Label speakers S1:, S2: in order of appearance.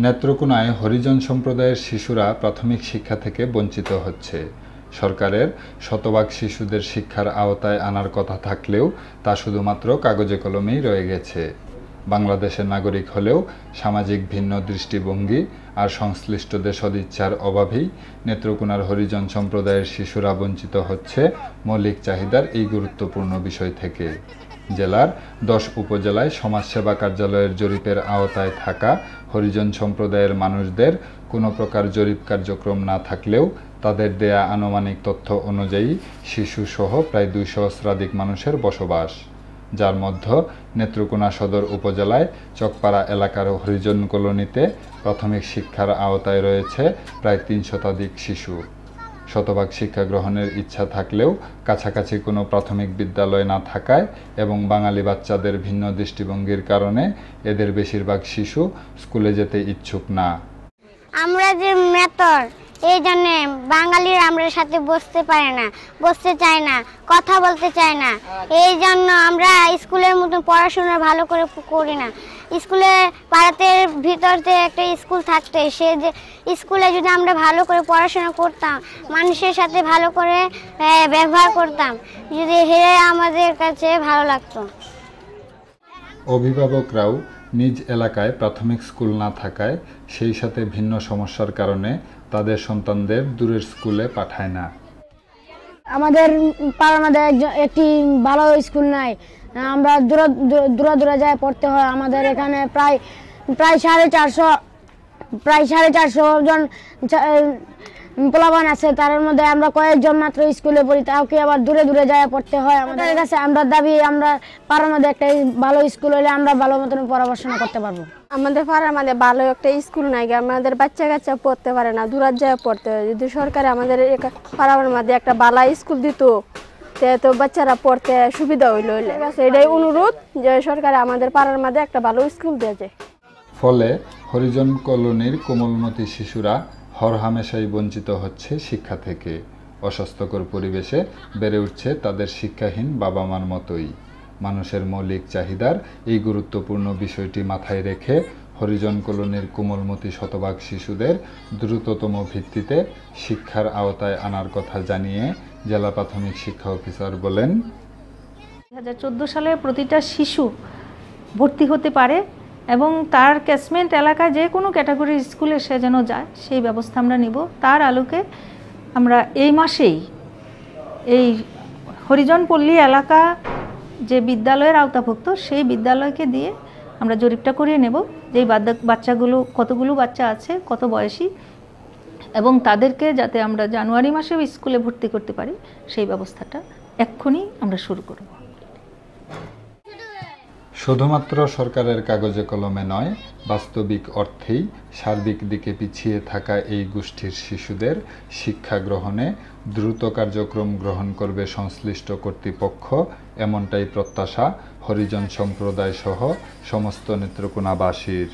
S1: নেত্রকোনায় হরিজন সম্প্রদায়ের শিশুরা প্রাথমিক শিক্ষা থেকে বঞ্চিত হচ্ছে। সরকারের শতভাগ শিশুদের শিক্ষার আওতায় আনার কথা থাকলেও তা শুধুমাত্র কাগজে কলমেই রয়ে গেছে। বাংলাদেশের নাগরিক হলেও সামাজিক ভিন্ন দৃষ্টিভঙ্গি আর সংশ্লিষ্টদের সদিচ্ছার অভাবেই নেত্রকোনার হরিজন সম্প্রদায়ের শিশুরা বঞ্চিত হচ্ছে মৌলিক চাহিদার এই গুরুত্বপূর্ণ বিষয় থেকে। জেলার 10 উপজেলায় সমাজসেবা কার্যালয়ের জরিপের আওতায় থাকা হরিজন সম্প্রদায়ের মানুষদের কোনো প্রকার জরিপ কার্যক্রম না থাকলেও তাদের দেয়া আনুমানিক তথ্য অনুযায়ী শিশুসহ প্রায় 200 সহস্রাধিক মানুষের বসবাস, যার মধ্যে নেত্রকোনা সদর উপজেলায় চকপাড়া এলাকার হরিজন কলোনিতে প্রাথমিক শিক্ষার আওতায় রয়েছে প্রায় 300 শতাধিক শিশু। শতভাগ শিক্ষা গ্রহণের ইচ্ছা থাকলেও কাছাকাছি কোনো প্রাথমিক বিদ্যালয় না থাকায় এবং বাঙালি বাচ্চাদের ভিন্ন দৃষ্টিভঙ্গির কারণে এদের বেশিরভাগ শিশু স্কুলে যেতে ইচ্ছুক না।
S2: আমরা যে মেতর, এই জন্য বাঙালিরা আমরা সাথে বসতে পারে না, বসতে চায় না, কথা বলতে চায় না। এই জন্য আমরা স্কুলের মতন পড়াশোনা ভালো করে করি না। স্কুলে পাড়াতে ভিতরতে একটা স্কুল থাকতে, সে যে স্কুলে যদি আমরা ভালো করে পড়াশোনা করতাম, মানুষের সাথে ভালো করে ব্যবহার করতাম, যদি হেরে আমাদের কাছে ভালো লাগতো।
S1: অভিভাবকরাও নিজ এলাকায় প্রাথমিক স্কুল না থাকায় সেই সাথে ভিন্ন সমস্যার কারণে তাদের সন্তানদের দূরের স্কুলে পাঠায় না।
S3: আমাদের পাড়ার মধ্যে একটি ভালো স্কুল নাই, আমরা দূরে যায় পড়তে হয়। আমাদের এখানে প্রায় 450 জন পোলাপান আছে, তার মধ্যে আমরা কয়েকজন মাত্র স্কুলে পড়ি, তাকে আবার দূরে যায় পড়তে হয়। আমাদের কাছে আমরা দাবি, আমরা পাড়ার মধ্যে একটা ভালো স্কুল হলে আমরা ভালো মতন পড়াশোনা করতে পারবো।
S4: আমাদের পাড়ার মধ্যে ভালো একটা স্কুল নাই, আমাদের বাচ্চা কাচ্চা পড়তে পারে না, দূরে যায় পড়তে হয়। যদি সরকার আমাদের পাড়ার মধ্যে একটা ভালো স্কুল দিত, তো বাচ্চারা পড়তে সুবিধা হইলে এটাই অনুরোধ যে সরকার আমাদের পাড়ার মধ্যে একটা ভালো স্কুল দিয়ে যায়।
S1: ফলে হরিজন কলোনির কোমলমতি শিশুরা হরহামেশাই বঞ্চিত হচ্ছে শিক্ষা থেকে। অস্বাস্থ্যকর পরিবেশে বেড়ে উঠছে তাদের শিক্ষাহীন বাবা মার মতোই। মানুষের মৌলিক চাহিদার এই গুরুত্বপূর্ণ বিষয়টি মাথায় রেখে হরিজন কলোনির কোমলমতি শতভাগ শিশুদের দ্রুততম ভিত্তিতে শিক্ষার আওতায় আনার কথা জানিয়ে জেলা প্রাথমিক শিক্ষা অফিসার বলেন,
S5: 2014 সালে প্রতিটা শিশু ভর্তি হতে পারে এবং তার ক্যাচমেন্ট এলাকায় যে কোনো ক্যাটাগরির স্কুলে সে যেন যায়, সেই ব্যবস্থা আমরা নিব। তার আলোকে আমরা এই মাসেই এই হরিজন পল্লী এলাকা যে বিদ্যালয়ের আওতাভুক্ত, সেই বিদ্যালয়কে দিয়ে আমরা জরিপটা করিয়ে নেব যে বাচ্চাগুলো কতগুলো বাচ্চা আছে, কত বয়সী, এবং তাদেরকে যাতে আমরা জানুয়ারি মাসেও স্কুলে ভর্তি করতে পারি, সেই ব্যবস্থাটা এক্ষুনি আমরা শুরু করব।
S1: শুধুমাত্র সরকারের কাগজে কলমে নয়, বাস্তবিক অর্থেই সার্বিক দিকে পিছিয়ে থাকা এই গোষ্ঠীর শিশুদের শিক্ষা গ্রহণে দ্রুত কার্যক্রম গ্রহণ করবে সংশ্লিষ্ট কর্তৃপক্ষ, এমনটাই প্রত্যাশা হরিজন সম্প্রদায় সহ সমস্ত নেত্রকোনাবাসীর।